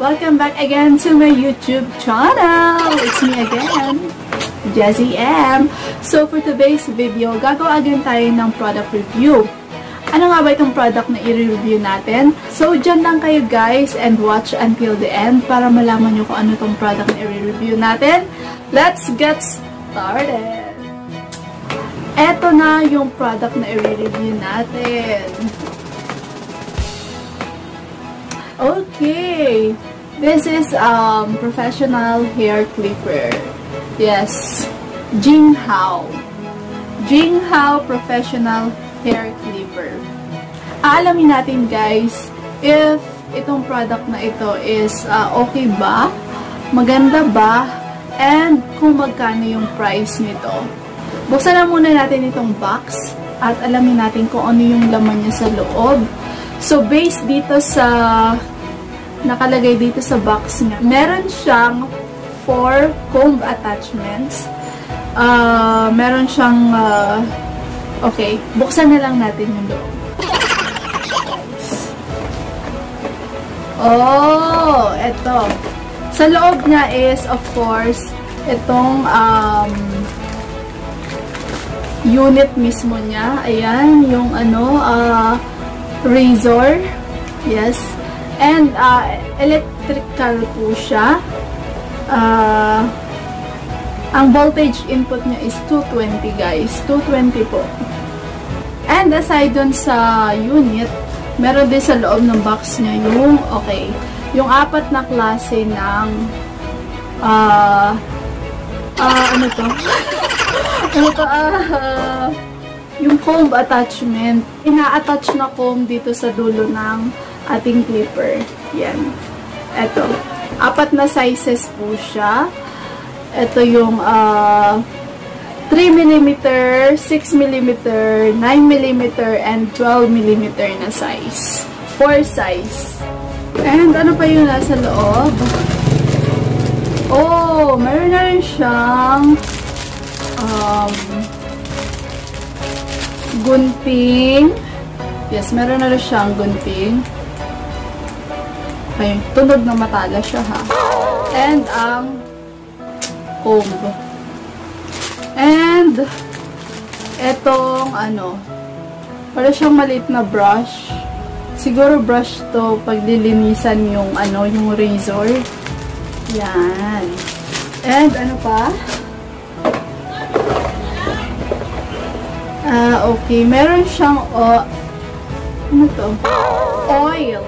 Welcome back again to my YouTube channel! It's me again, Jessie M. So for today's video, gagawa again tayo ng product review. Ano nga ba itong product na i-review natin? So dyan lang kayo guys and watch until the end para malaman nyo kung ano itong product na i-review natin. Let's get started! Eto na yung product na i-review natin. Okay! This is professional hair clipper. Yes, Jinghao. Jinghao professional hair clipper. Aalamin natin guys if itong product na ito is okay ba, maganda ba, and kung magkano yung price nito. Buksan na muna natin itong box at alamin natin kung ano yung laman niya sa loob. So based dito sa nakalagay dito sa box niya, meron siyang 4 comb attachments. Meron siyang okay, buksan na lang natin yung loob. Oh, eto. Sa loob niya is, of course, itong unit mismo niya. Ayan, yung razor. Yes. And, electrical po siya. Ang voltage input niya is 220 guys. 220 po. And aside dun sa unit, meron din sa loob ng box niya yung, okay, yung 4 na klase ng, ano to? Ano to? Yung comb attachment. Ina-attach na comb dito sa dulo ng ating clipper. Yan. Ito. 4 na sizes po siya. Ito yung 3mm, 6mm, 9mm, and 12mm na size. 4 size. And ano pa yung nasa loob? Oh, meron na rin siyang gunting. Yes, meron na rin siyang gunting. Okay, tunog na matala siya ha. And ang comb. And etong para siyang maliit na brush. Siguro brush to paglilinisan yung yung razor. Yan. And ano pa? Okay, meron siyang ano to? Oil.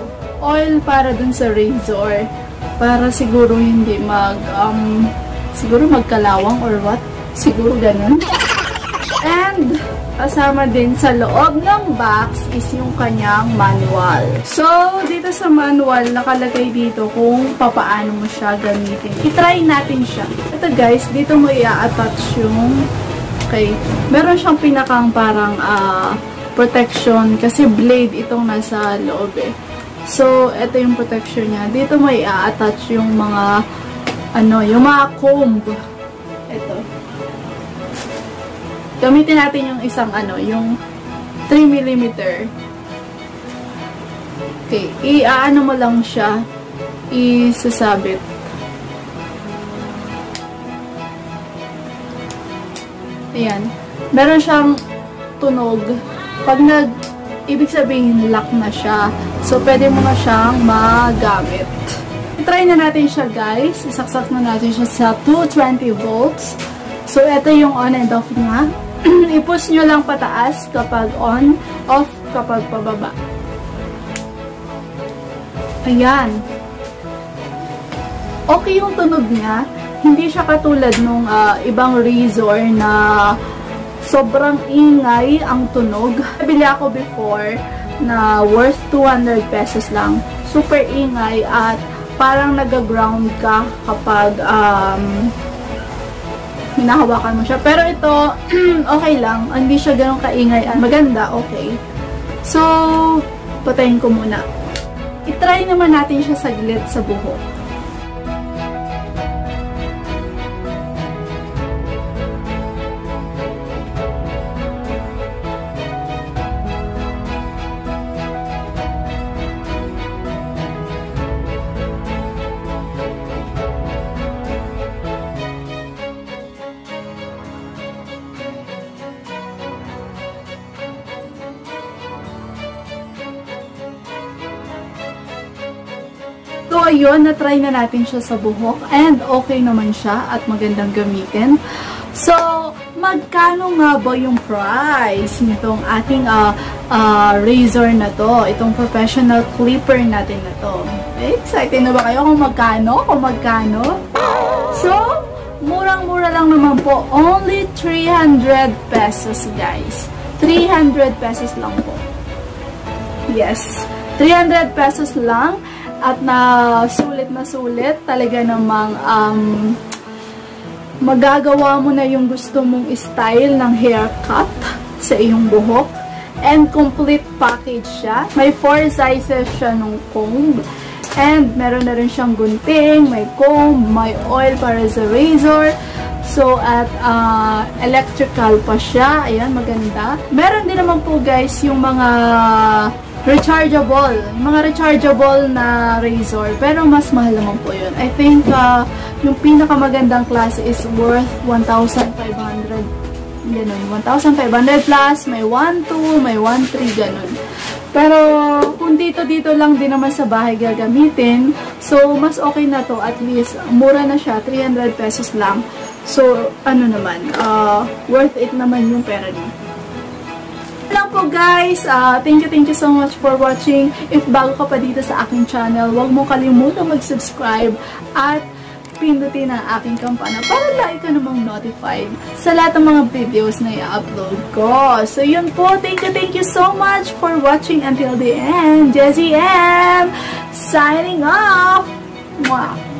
Oil para dun sa razor. Para siguro hindi siguro magkalawang or what? Siguro ganun. And, kasama din sa loob ng box is yung kanyang manual. So, dito sa manual, nakalagay dito kung papaano mo siya gamitin. I-try natin siya. Ito guys, dito mo i-attach yung, okay, meron siyang pinakang parang protection kasi blade itong nasa loob eh. So, ito yung protection niya. Dito mo i-attach yung mga yung mga comb. Ito. Gamitin natin yung isang yung 3mm. Okay, i-ano mo lang siya, isasabit. Ayan. Meron siyang tunog. Pag ibig sabihin, lock na siya. So, pwede mo na siyang magamit. I-try na natin siya, guys. Isaksak na natin siya sa 220 volts. So, ito yung on and off niya. I-push nyo lang pataas kapag on, off kapag pababa. Ayan. Okay yung tunog niya. Hindi siya katulad nung ibang razor na sobrang ingay ang tunog. Nabili ako before na worth 200 pesos lang. Super ingay at parang nag-ground ka kapag hinahawakan mo siya. Pero ito, okay lang. Hindi siya ganun kaingay. Maganda, okay. So, patayin ko muna. I-try naman natin siya saglit sa buhok. So, yun, na-try na natin siya sa buhok and okay naman siya at magandang gamitin. So, magkano nga ba yung price nitong ating razor na to? Itong professional clipper natin na to. Excited na ba kayo kung magkano? So, murang-mura lang naman po. Only 300 pesos, guys. 300 pesos lang po. Yes. 300 pesos lang. At na sulit. Talaga namang magagawa mo na yung gusto mong style ng haircut sa iyong buhok. And complete package siya. May 4 sizes siya ng comb. And meron na rin siyang gunting, may comb, may oil para sa razor. So, at electrical pa siya. Ayan, maganda. Meron din naman po guys yung mga rechargeable na razor. Pero mas mahal naman po yun. I think yung pinakamagandang klase is worth 1,500. Ganun. 1,500 plus, may 1,2, may 1,3, ganun. Pero, kung dito lang din naman sa bahay gagamitin, so, mas okay na to. At least, mura na siya. 300 pesos lang. So, ano naman, worth it naman yung pera niya. Lang po guys, thank you so much for watching. If bago ka pa dito sa aking channel, huwag mo kalimutan mag-subscribe at pindutin ang aking kampana para lagi ka namang notified sa lahat ng mga videos na i-upload ko. So yun po, thank you so much for watching until the end. Jessie M signing off! Mwah!